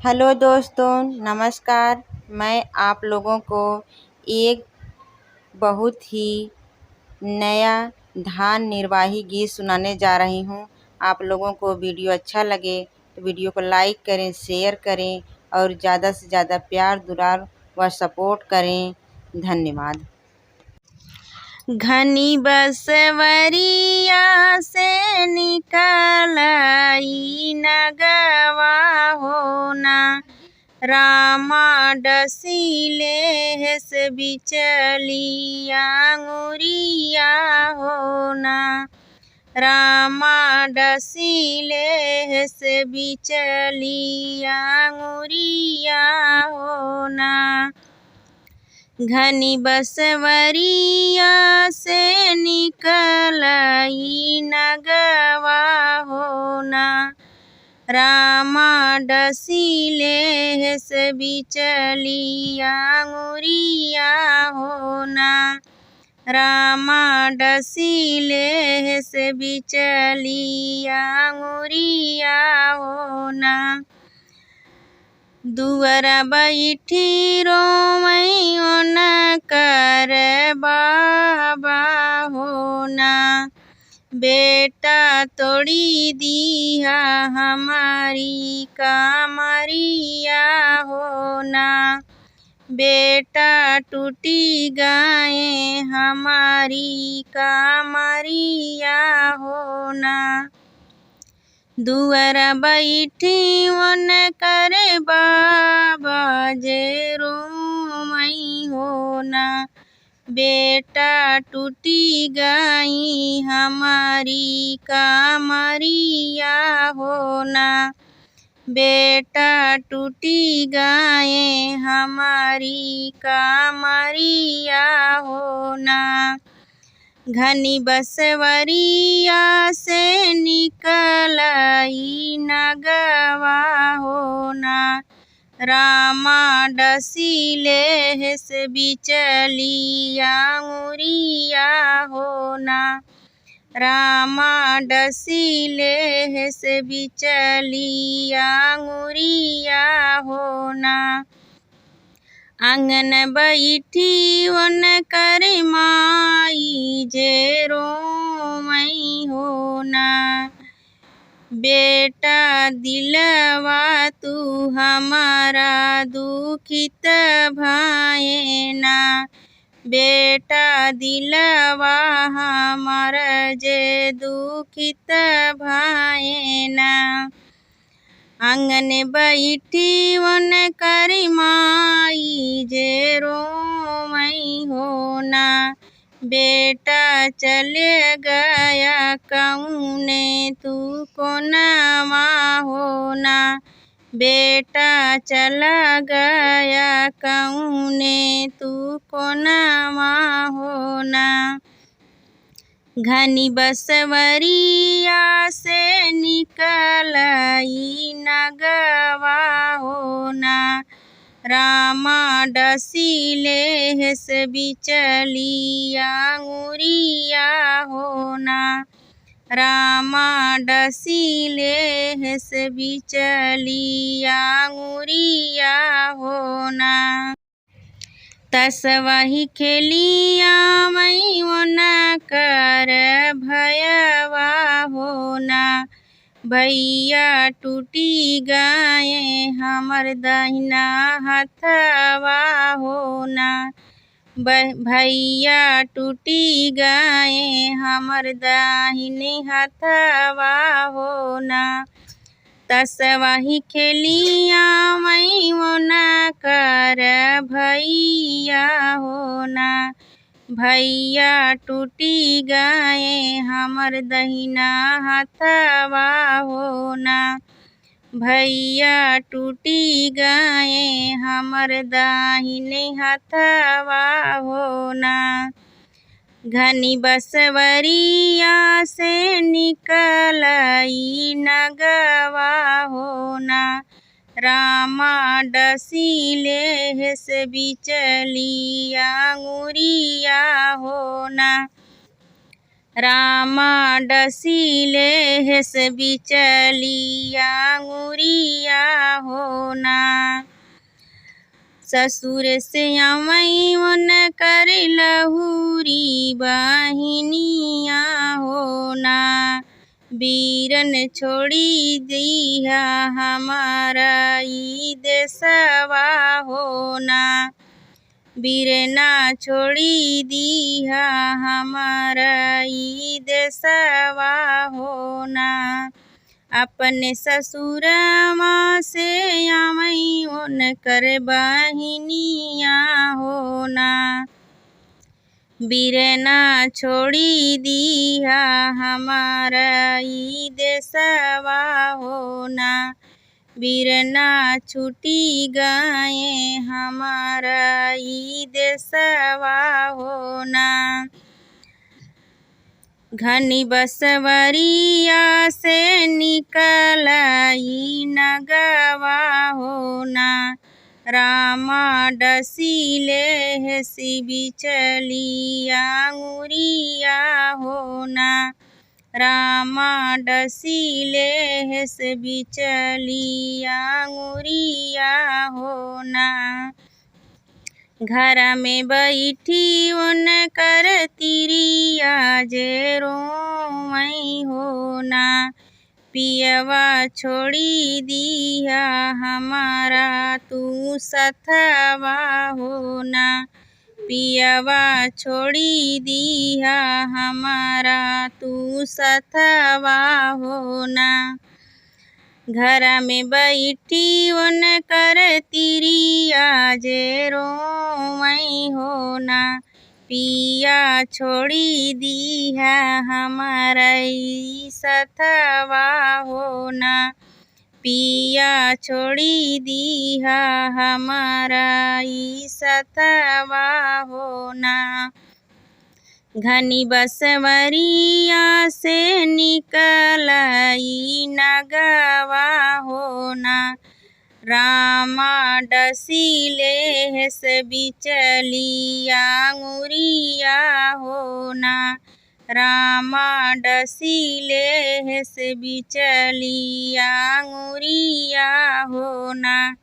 Hello दोस्तों, नमस्कार। मैं आप लोगों को एक बहुत ही नया धान निर्वाही गीत सुनाने जा रही हूँ। आप लोगों को वीडियो अच्छा लगे तो वीडियो को लाइक करें, शेयर करें और ज़्यादा से ज़्यादा प्यार दुलार व सपोर्ट करें। धन्यवाद। घनी बसवरिया से निकलाई नगवा होना, रामा डसीले हेस बिचलिया अंगुरिया होना, रामा डसीले हेस बिचलिया अंगुरिया होना। घनी बसवरिया से निकलाई नगवा होना, रामा डसीले हेस बिचलिया अंगुरिया होना, रामा डसीले हेस बिचलिया अंगुरिया होना। दुअरा बैठी रोमई कर बाबा होना, बेटा तोड़ी दिया हमारी कामरिया होना, बेटा टूटी गाए हमारी कामरिया होना। दुअरा बैठी वन करे बाबा जे रोमई होना, बेटा टूटी गई हमारी कामरिया होना, बेटा टूटी गए हमारी कामरिया होना। घनी बसवरिया से निकलाई नगवा होना, रामा डसीले हेस बिचलिया अंगुरिया होना, रामा डसीले हेस बिचलिया अंगुरिया होना। आंगन बैठी वन कर माई जे रोमई होना, बेटा दिलवा तू हमारा दुखित भाएना, बेटा दिलवा हमारा जे दुखित भाएना। आंगन बैठी वन कर माई जे रोमई होना, बेटा चले गया कौने तू कोनवा होना, बेटा चला गया कौने तू कोनवा होना। घनी बसवरिया से निकलाई नगवा होना, रामा डसीले हेस बिचलिया अंगुरिया होना, रामा डसीले हेस बिचलिया अंगुरिया होना। तसवही खेलिया मई वन कर भयवा होना, भैया टूटी गाए हमर दहिना हथवा होना, भैया टूटी गाए हमर दाहिने हथवा होना। तसवही खेलिया मई वन कर भैया होना, भैया टूटी गाए हमर दहिना हथवा होना, भैया टूटी गाए हमर दाहिने हथवा होना। घनी बसवरिया से निकलाई नगवा होना, रामा डसीले हेस बिचलिया अंगुरिया होना, रामा डसीले हेस बिचलिया अंगुरिया होना। ससुर से आवई उन कर लहुरी बहिनिया होना। बीरन छोड़ी दिया हमारा ई देशवा होना। बीरना छोड़ी दिया हमारा ई देशवा होना। अपने ससुरवा से आवई उनकर बहिनिया होना। बीरना छोड़ी दिया हमारा ई देशवा होना। बीरना छूटी गए हमारा ई देशवा होना। घनी बसवरिया से निकलाई नगवा होना। रामा डसीले हेसी बिचली आंगुरिया होना। रामा डसीले हेस बिचली आंगुरिया होना। घर में बैठी उनकर तिरिया जे रोवई होना। पियवा छोड़ी दिया हमारा तू सथवा होना। पियवा छोड़ी दिया हमारा तू सथवा होना। घर में बैठी उनकर तिरिया जे रोवई होना। पिया छोड़ी दिया हमारा ई सथवा होना। पिया छोड़ी दिया हमारा ई सथवा होना। घनी बसवरिया से निकलाई नगवा होना। रामा डसीले हेस बिचली आंगुरिया होना। रामा डसीले हेस बिचली आंगुरिया होना।